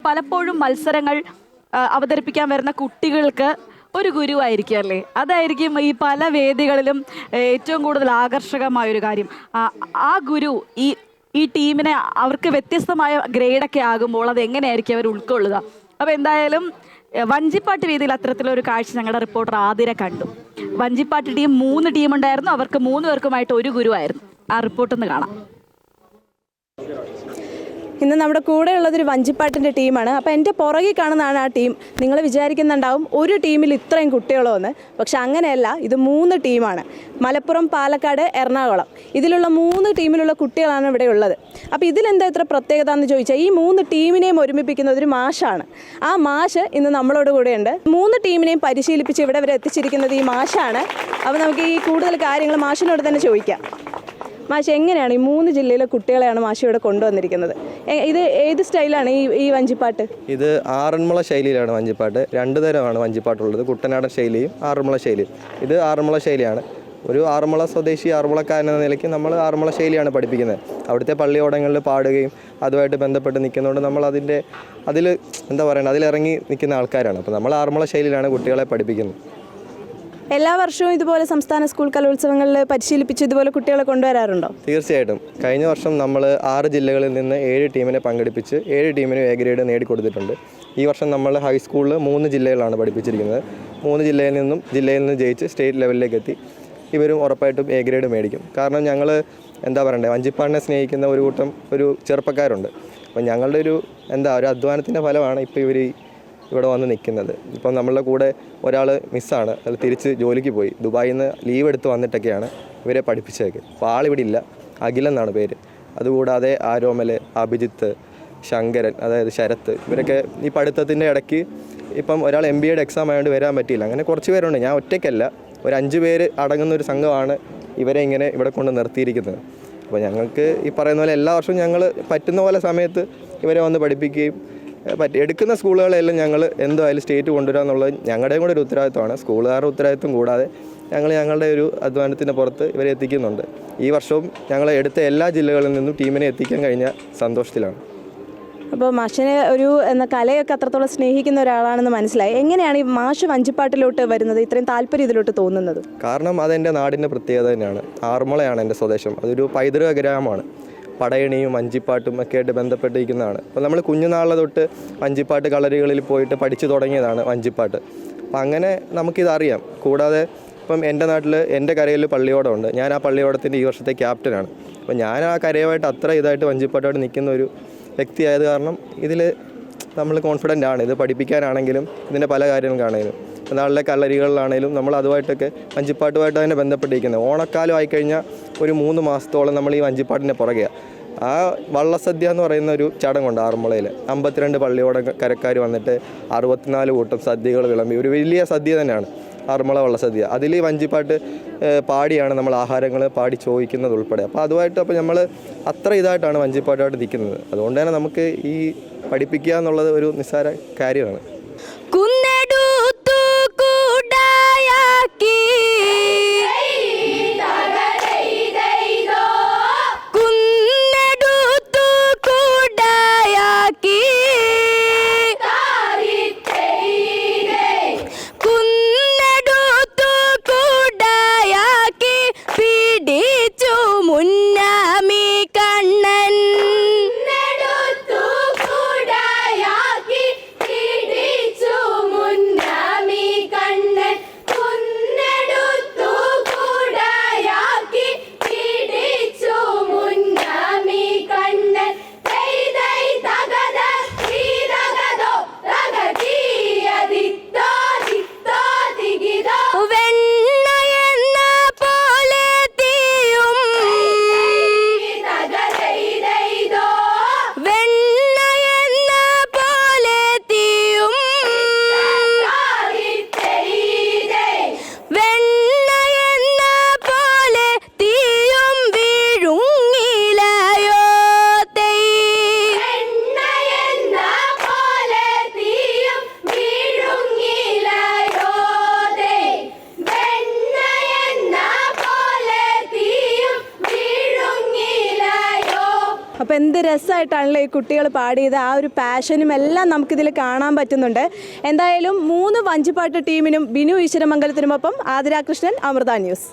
പലപ്പോഴും മത്സരങ്ങൾ അവതരിപ്പിക്കാൻ വരുന്ന കുട്ടികൾക്ക് ഒരു ഗുരുവായിരിക്കും അല്ലേ? അതായിരിക്കും ഈ പല വേദികളിലും ഏറ്റവും കൂടുതൽ ആകർഷകമായൊരു കാര്യം. ആ ഗുരു ഈ ടീമിനെ അവർക്ക് വ്യത്യസ്തമായ ഗ്രേഡൊക്കെ ആകുമ്പോൾ അത് എങ്ങനെയായിരിക്കും അവർ ഉൾക്കൊള്ളുക? അപ്പോൾ എന്തായാലും വഞ്ചിപ്പാട്ട് വേദിയിൽ അത്തരത്തിലൊരു കാഴ്ച ഞങ്ങളുടെ റിപ്പോർട്ടർ ആതിര കണ്ടു. വഞ്ചിപ്പാട്ട് ടീം 3 ടീമുണ്ടായിരുന്നു. അവർക്ക് 3 പേർക്കുമായിട്ട് ഒരു ഗുരുവായിരുന്നു. ആ റിപ്പോർട്ടൊന്ന് കാണാം. ഇന്ന് നമ്മുടെ കൂടെയുള്ളതൊരു വഞ്ചിപ്പാട്ടിൻ്റെ ടീമാണ്. അപ്പോൾ എൻ്റെ പുറകിൽ കാണുന്നതാണ് ആ ടീം. നിങ്ങൾ വിചാരിക്കുന്നുണ്ടാവും ഒരു ടീമിൽ ഇത്രയും കുട്ടികളോ എന്ന്. പക്ഷെ അങ്ങനെയല്ല, ഇത് 3 ടീമാണ്. മലപ്പുറം, പാലക്കാട്, എറണാകുളം, ഇതിലുള്ള 3 ടീമിലുള്ള കുട്ടികളാണ് ഇവിടെ ഉള്ളത്. അപ്പോൾ ഇതിലെന്താ ഇത്ര പ്രത്യേകത എന്ന് ചോദിച്ചാൽ, ഈ 3 ടീമിനെയും ഒരുമിപ്പിക്കുന്നത് ഒരു മാഷാണ്. ആ മാഷ് ഇന്ന് നമ്മളോട് കൂടെയുണ്ട്. 3 ടീമിനെയും പരിശീലിപ്പിച്ച് ഇവിടെ വരെ എത്തിച്ചിരിക്കുന്നത് ഈ മാഷാണ്. അപ്പോൾ നമുക്ക് ഈ കൂടുതൽ കാര്യങ്ങൾ മാഷിനോട് തന്നെ ചോദിക്കാം. മാഷ്, എങ്ങനെയാണ് ഈ 3 ജില്ലയിലെ കുട്ടികളെയാണ് മാഷ് ഇവിടെ കൊണ്ടുവന്നിരിക്കുന്നത്? ഇത് ഏത് സ്റ്റൈലാണ് ഈ വഞ്ചിപ്പാട്ട്? ഇത് ആറന്മുള ശൈലിയിലാണ് വഞ്ചിപ്പാട്ട്. 2 തരമാണ് വഞ്ചിപ്പാട്ടുള്ളത്, കുട്ടനാടൻ ശൈലിയും ആറന്മുള ശൈലിയും. ഇത് ആറന്മുള ശൈലിയാണ്. ഒരു ആറന്മുള സ്വദേശി ആറന്മുളക്കാരൻ എന്ന നിലയ്ക്ക് നമ്മൾ ആറന്മുള ശൈലിയാണ് പഠിപ്പിക്കുന്നത്. അവിടുത്തെ പള്ളിയോടങ്ങളിൽ പാടുകയും അതുമായിട്ട് ബന്ധപ്പെട്ട് നിൽക്കുന്നതുകൊണ്ട് നമ്മൾ അതിൽ എന്താ പറയുക, അതിലിറങ്ങി നിൽക്കുന്ന ആൾക്കാരാണ്. അപ്പോൾ നമ്മൾ ആറന്മുള ശൈലിയിലാണ് കുട്ടികളെ പഠിപ്പിക്കുന്നത്. എല്ലാ വർഷവും ഇതുപോലെ സംസ്ഥാന സ്കൂൾ കലോത്സവങ്ങളിൽ പരിശീലിപ്പിച്ച് ഇതുപോലെ കുട്ടികളെ കൊണ്ടുവരാറുണ്ടോ? തീർച്ചയായിട്ടും. കഴിഞ്ഞ വർഷം നമ്മൾ 6 ജില്ലകളിൽ നിന്ന് 7 ടീമിനെ പങ്കെടുപ്പിച്ച് 7 ടീമിന് എ ഗ്രേഡ് നേടിക്കൊടുത്തിട്ടുണ്ട്. ഈ വർഷം നമ്മൾ ഹൈസ്കൂളിൽ 3 ജില്ലകളാണ് പഠിപ്പിച്ചിരിക്കുന്നത്. 3 ജില്ലയിൽ നിന്ന് ജയിച്ച് സ്റ്റേറ്റ് ലെവലിലേക്ക് എത്തി. ഇവരും ഉറപ്പായിട്ടും എ ഗ്രേഡ് മേടിക്കും. കാരണം ഞങ്ങൾ എന്താ പറയണ്ടേ, വഞ്ചിപ്പാടിനെ സ്നേഹിക്കുന്ന ഒരു ചെറുപ്പക്കാരുണ്ട്. അപ്പോൾ ഞങ്ങളുടെ ഒരു അധ്വാനത്തിൻ്റെ ഫലമാണ് ഇപ്പോൾ ഇവർ ഇവിടെ വന്ന് നിൽക്കുന്നത്. ഇപ്പം നമ്മളുടെ കൂടെ ഒരാൾ മിസ്സാണ്, അത് തിരിച്ച് ജോലിക്ക് പോയി. ദുബായിൽ നിന്ന് ലീവ് എടുത്ത് വന്നിട്ടൊക്കെയാണ് ഇവരെ പഠിപ്പിച്ചേക്ക്. അപ്പോൾ ആളിവിടെ ഇല്ല, അഖിലെന്നാണ് പേര്. അതുകൂടാതെ ആരോമൽ, അഭിജിത്ത്, ശങ്കരൻ, അതായത് ശരത്ത്, ഇവരൊക്കെ ഈ പഠിത്തത്തിൻ്റെ ഇടയ്ക്ക് ഇപ്പം ഒരാൾ MBAയുടെ എക്സാം ആയതുകൊണ്ട് വരാൻ പറ്റിയില്ല. അങ്ങനെ കുറച്ച് പേരുണ്ട്. ഞാൻ ഒറ്റയ്ക്കല്ല, ഒരു 5 പേര് അടങ്ങുന്ന ഒരു സംഘമാണ് ഇവരെ ഇങ്ങനെ ഇവിടെ കൊണ്ട് നിർത്തിയിരിക്കുന്നത്. അപ്പോൾ ഞങ്ങൾക്ക് ഈ പറയുന്ന പോലെ എല്ലാ വർഷവും ഞങ്ങൾ പറ്റുന്ന പോലെ സമയത്ത് ഇവരെ വന്ന് പഠിപ്പിക്കുകയും എടുക്കുന്ന സ്കൂളുകളെല്ലാം ഞങ്ങൾ എന്തായാലും സ്റ്റേറ്റ് കൊണ്ടുവരിക എന്നുള്ളത് ഞങ്ങളുടെയും കൂടെ ഒരു ഉത്തരവാദിത്വമാണ്. സ്കൂളുകാരുടെ ഉത്തരവാദിത്വം കൂടാതെ ഞങ്ങളുടെ ഒരു അധ്വാനത്തിൻ്റെ പുറത്ത് ഇവരെ എത്തിക്കുന്നുണ്ട്. ഈ വർഷവും ഞങ്ങൾ എടുത്ത എല്ലാ ജില്ലകളിൽ നിന്നും ടീമിനെ എത്തിക്കാൻ കഴിഞ്ഞ സന്തോഷത്തിലാണ്. അപ്പോൾ മാഷിനെ കലയൊക്കെ അത്രത്തോളം സ്നേഹിക്കുന്ന ഒരാളാണെന്ന് മനസ്സിലായി. എങ്ങനെയാണ് ഈ മാഷ് വഞ്ചിപ്പാട്ടിലോട്ട് വരുന്നത്, ഇത്രയും താല്പര്യം ഇതിലോട്ട് തോന്നുന്നത്? കാരണം അതെൻ്റെ നാടിൻ്റെ പ്രത്യേകത തന്നെയാണ്. ആറന്മുളയാണ് എൻ്റെ സ്വദേശം. അതൊരു പൈതൃക ഗ്രാമമാണ്. പടയണിയും വഞ്ചിപ്പാട്ടും ഒക്കെ ആയിട്ട് ബന്ധപ്പെട്ടിരിക്കുന്നതാണ്. അപ്പോൾ നമ്മൾ കുഞ്ഞുനാളിലെ തൊട്ട് വഞ്ചിപ്പാട്ട് കളരികളിൽ പോയിട്ട് പഠിച്ചു തുടങ്ങിയതാണ് വഞ്ചിപ്പാട്ട്. അപ്പം അങ്ങനെ നമുക്കിതറിയാം. കൂടാതെ ഇപ്പം എൻ്റെ നാട്ടിൽ എൻ്റെ കരയിൽ പള്ളിയോടമുണ്ട്. ഞാൻ ആ പള്ളിയോടത്തിൻ്റെ ഈ വർഷത്തെ ക്യാപ്റ്റനാണ്. അപ്പോൾ ഞാൻ ആ കരയുമായിട്ട് അത്ര ഇതായിട്ട് വഞ്ചിപ്പാട്ടോട് നിൽക്കുന്ന ഒരു വ്യക്തിയായത് കാരണം ഇതിൽ നമ്മൾ കോൺഫിഡൻ്റ് ആണ്. ഇത് പഠിപ്പിക്കാനാണെങ്കിലും ഇതിൻ്റെ പല കാര്യങ്ങൾക്കാണെങ്കിലും നാളിലെ കളരികളിലാണെങ്കിലും നമ്മൾ അതുമായിട്ടൊക്കെ വഞ്ചിപ്പാട്ടുമായിട്ട് തന്നെ ബന്ധപ്പെട്ടിരിക്കുന്നത്. ഓണക്കാലം ആയിക്കഴിഞ്ഞാൽ ഒരു 3 മാസത്തോളം നമ്മൾ ഈ വഞ്ചിപ്പാട്ടിൻ്റെ പുറകെയാണ്. ആ വള്ളസദ്യ എന്ന് പറയുന്ന ഒരു ചടങ്ങുണ്ട് ആറന്മുളയിൽ. 52 പള്ളിയോട കരക്കാർ വന്നിട്ട് 64 കൂട്ടം സദ്യകൾ വിളമ്പി ഒരു വലിയ സദ്യ തന്നെയാണ് ആറന്മുള വള്ളസദ്യ. അതിൽ വഞ്ചിപ്പാട്ട് പാടിയാണ് നമ്മൾ ആഹാരങ്ങൾ പാടി ചോദിക്കുന്നത് ഉൾപ്പെടെ. അപ്പോൾ അതുമായിട്ട് നമ്മൾ അത്ര ഇതായിട്ടാണ് വഞ്ചിപ്പാട്ടുമായിട്ട് നിൽക്കുന്നത്. അതുകൊണ്ട് തന്നെ നമുക്ക് ഈ പഠിപ്പിക്കുക എന്നുള്ളത് ഒരു നിസ്സാര കാര്യമാണ്. രസമായിട്ടാണല്ലോ ഈ കുട്ടികൾ പാടിയത്. ആ ഒരു പാഷനും എല്ലാം നമുക്കിതിൽ കാണാൻ പറ്റുന്നുണ്ട്. എന്തായാലും 3 വഞ്ചിപ്പാട്ട് ടീമിനും ബിനു ഈശ്വരമംഗലത്തിനുമൊപ്പം ആതിര കൃഷ്ണൻ, അമൃത ന്യൂസ്.